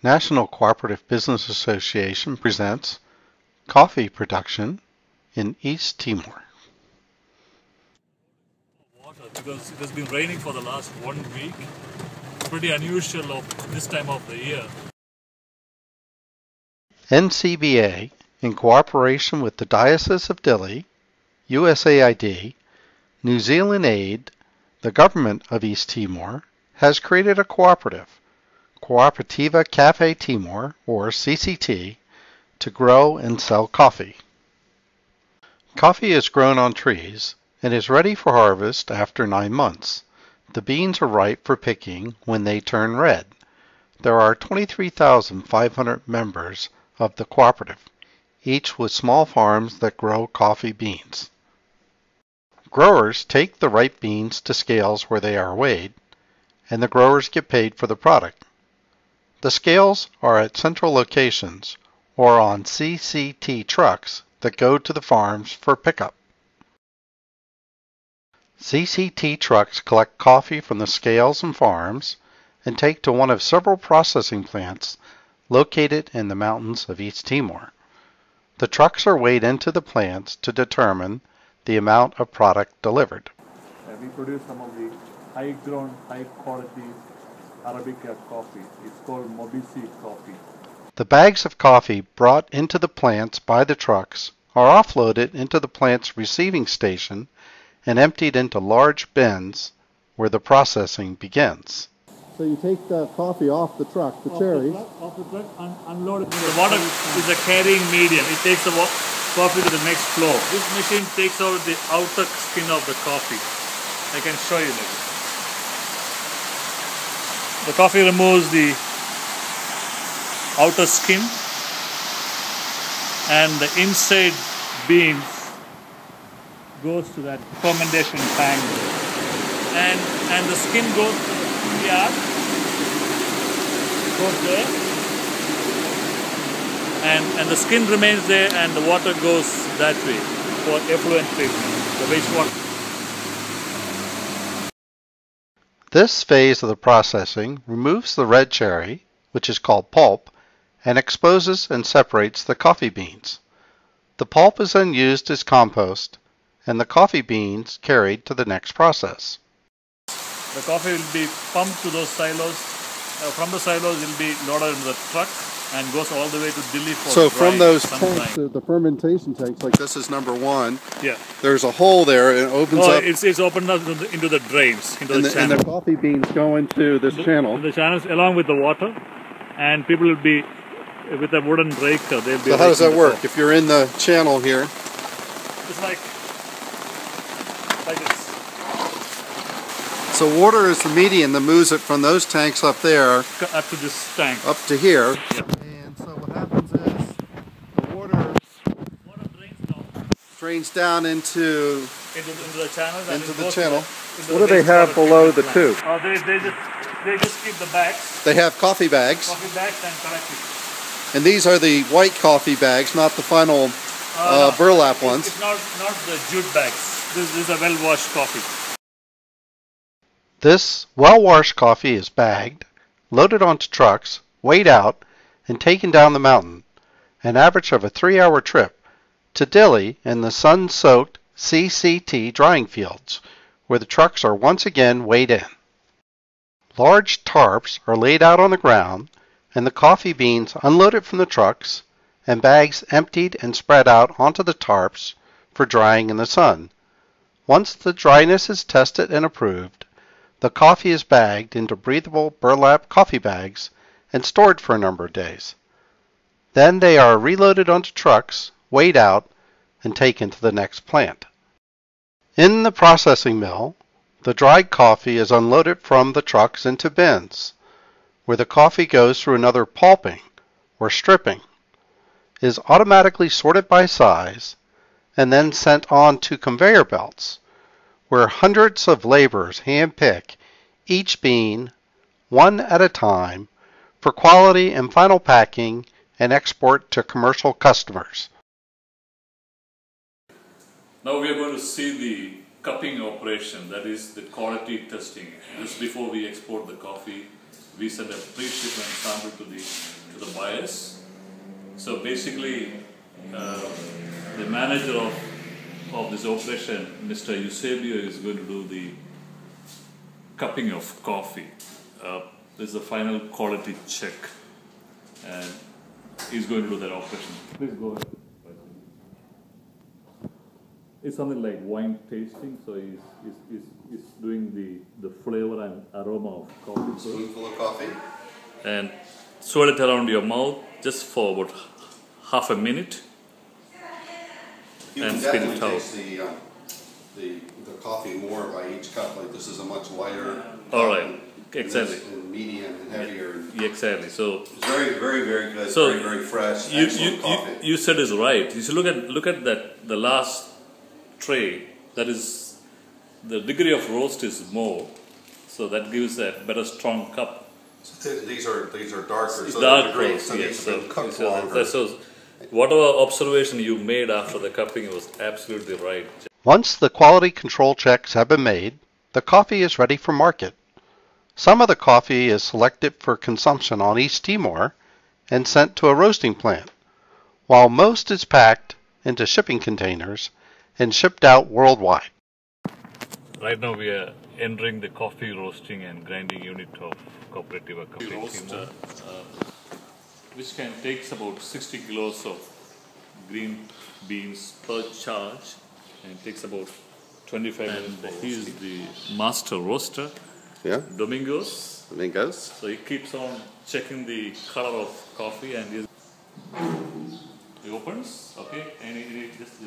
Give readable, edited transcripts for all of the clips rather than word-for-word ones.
National Cooperative Business Association presents Coffee Production in East Timor. Water, because it has been raining for the last 1 week. Pretty unusual of this time of the year. NCBA, in cooperation with the Diocese of Dili, USAID, New Zealand Aid, the Government of East Timor, has created a cooperative, Cooperativa Café Timor, or CCT, to grow and sell coffee. Coffee is grown on trees and is ready for harvest after 9 months. The beans are ripe for picking when they turn red. There are 23,500 members of the cooperative, each with small farms that grow coffee beans. Growers take the ripe beans to scales where they are weighed, and the growers get paid for the product. The scales are at central locations or on CCT trucks that go to the farms for pickup. CCT trucks collect coffee from the scales and farms and take to one of several processing plants located in the mountains of East Timor. The trucks are weighed into the plants to determine the amount of product delivered. We produce some of the high-grown, high-quality Arabica coffee. It's called Mobisi coffee. The bags of coffee brought into the plants by the trucks are offloaded into the plant's receiving station and emptied into large bins where the processing begins. So you take the coffee off the truck, the cherries. Off the truck, unload it. The water is a carrying medium. It takes the coffee to the next floor. This machine takes out the outer skin of the coffee. I can show you maybe. The coffee removes the outer skin and the inside beans goes to that fermentation tank, and the skin goes to the yard, goes there, and the skin remains there, and the water goes that way for effluent treatment, the wastewater. This phase of the processing removes the red cherry, which is called pulp, and exposes and separates the coffee beans. The pulp is then used as compost, and the coffee beans carried to the next process. The coffee will be pumped to those silos. From the silos, it will be loaded into the truck and goes all the way to Dili for So drying, from those sun tanks, drying. the fermentation tanks, like this is number one. Yeah. There's a hole there, and it opens up. It's opened up into the drains, into the channel. And the coffee beans go into this channel. The channels along with the water, and people will be with a wooden rake. They'll be. So how does that work? Coffee. If you're in the channel here, It's like this. so water is the medium that moves it from those tanks up there Up to this tank. up to here. Yeah. And so what happens is the water drains down into the channels. into the channel. What do they have below the tube? They just keep the bags. They have coffee bags. Coffee bags and collect it. And these are the white coffee bags, not the final burlap ones. It's not the jute bags. This is a well-washed coffee. This well-washed coffee is bagged, loaded onto trucks, weighed out, and taken down the mountain, an average of a 3-hour trip, to Dili in the sun-soaked CCT drying fields, where the trucks are once again weighed in. Large tarps are laid out on the ground, and the coffee beans unloaded from the trucks, and bags emptied and spread out onto the tarps for drying in the sun. Once the dryness is tested and approved, the coffee is bagged into breathable burlap coffee bags and stored for a number of days. Then they are reloaded onto trucks, weighed out, and taken to the next plant. In the processing mill, the dried coffee is unloaded from the trucks into bins, where the coffee goes through another pulping, or stripping, is automatically sorted by size, and then sent on to conveyor belts, where hundreds of laborers hand-pick each bean, one at a time, for quality and final packing and export to commercial customers. Now we are going to see the cupping operation, that is the quality testing. This before we export the coffee we send a pre-shipment sample to the buyers. So basically, the manager of this operation, Mr. Eusebio, is going to do the cupping of coffee. This is the final quality check, and he's going to do that operation. Please go ahead. It's something like wine tasting, so he's doing the flavor and aroma of coffee. Spoonful of coffee. And swirl it around your mouth just for about half a minute. You And can spin it definitely out. taste the coffee more by each cup. Like this is a much lighter. All right, and exactly. this is medium and heavier. Yeah, exactly. So It's very, very, very good. So very, very fresh. you Excellent coffee. you said is right. You should look at that the last tray. That is the degree of roast is more, so that gives a better strong cup. These are darker. So Dark they're great. roast, So yes. they've been cooked longer. So whatever observation you made after the cupping was absolutely right. Once the quality control checks have been made, the coffee is ready for market. Some of the coffee is selected for consumption on East Timor and sent to a roasting plant, while most is packed into shipping containers and shipped out worldwide. Right now we are entering the coffee roasting and grinding unit of Cooperativa Café Timor, which can take about 60 kilos of green beans per charge, and it takes about 25 minutes. He is the master roaster, Yeah. Domingos. Domingos. So he keeps on checking the color of coffee, and he opens, okay, and he just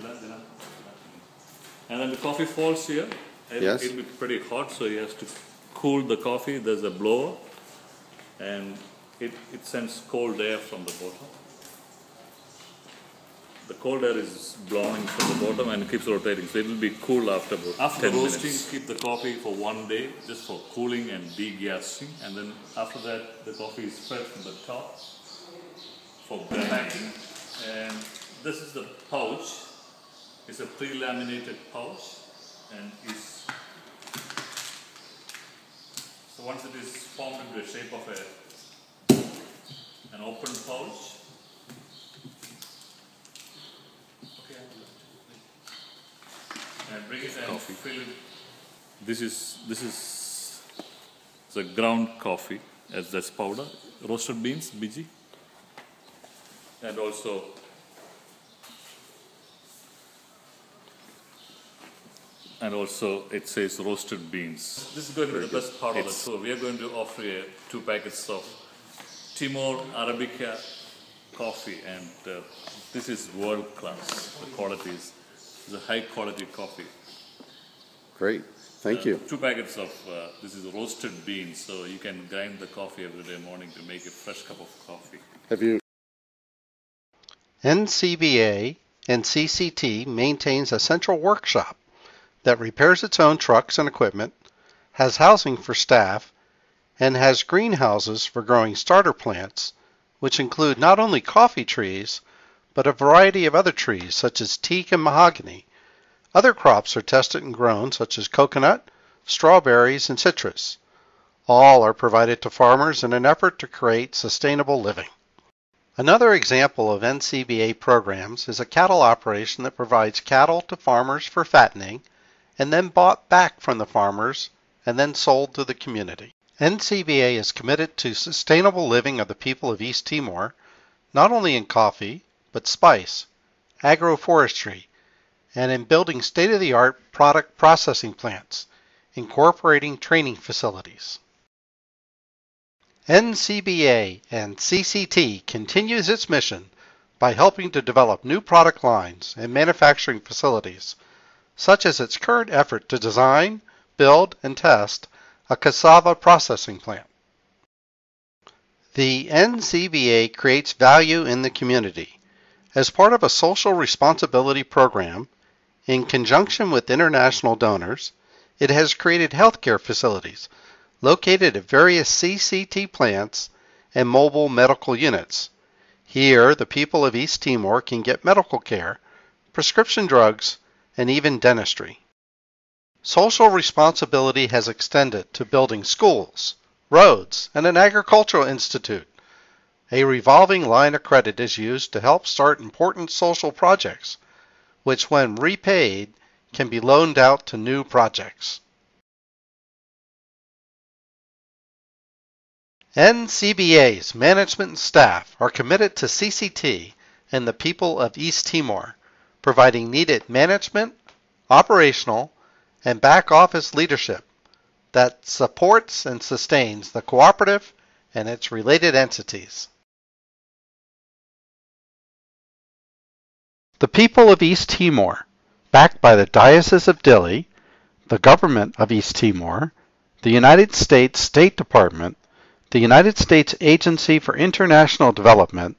and then the coffee falls here. And Yes. it'll be pretty hot, so he has to cool the coffee. There's a blower, and it sends cold air from the bottom. The cold air is blowing from the bottom and it keeps rotating, so it will be cool after about 10 roasting, minutes. Keep the coffee for 1 day just for cooling and degassing, and then after that the coffee is spread from the top for packing. And this is the pouch. It's a pre-laminated pouch, and so once it is formed into the shape of an open pouch. And bring it and fill it. This is the ground coffee, as that's powder, roasted beans, biji, and also it says roasted beans. This is going to be the best part of the tour. We are going to offer you 2 packets of Timor Arabica coffee, and this is world class. The quality is a high quality coffee. Great. Thank you. 2 packets of this is roasted beans, so you can grind the coffee every day morning to make a fresh cup of coffee. Have you? NCBA and CCT maintains a central workshop that repairs its own trucks and equipment, has housing for staff, and has greenhouses for growing starter plants, which include not only coffee trees, but a variety of other trees such as teak and mahogany. Other crops are tested and grown such as coconut, strawberries, and citrus. All are provided to farmers in an effort to create sustainable living. Another example of NCBA programs is a cattle operation that provides cattle to farmers for fattening and then bought back from the farmers and then sold to the community. NCBA is committed to sustainable living of the people of East Timor, not only in coffee, but spice, agroforestry, and in building state-of-the-art product processing plants, incorporating training facilities. NCBA and CCT continues its mission by helping to develop new product lines and manufacturing facilities, such as its current effort to design, build, and test a cassava processing plant. The NCBA creates value in the community. As part of a social responsibility program, in conjunction with international donors, it has created healthcare facilities located at various CCT plants and mobile medical units. Here, the people of East Timor can get medical care, prescription drugs, and even dentistry. Social responsibility has extended to building schools, roads, and an agricultural institute. A revolving line of credit is used to help start important social projects, which when repaid can be loaned out to new projects. NCBA's management and staff are committed to CCT and the people of East Timor, providing needed management, operational, and back office leadership that supports and sustains the cooperative and its related entities. The people of East Timor, backed by the Diocese of Dili, the Government of East Timor, the United States State Department, the United States Agency for International Development,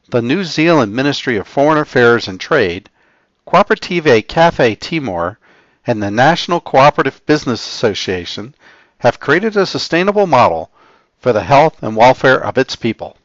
the New Zealand Ministry of Foreign Affairs and Trade, Cooperativa Café Timor, and the National Cooperative Business Association have created a sustainable model for the health and welfare of its people.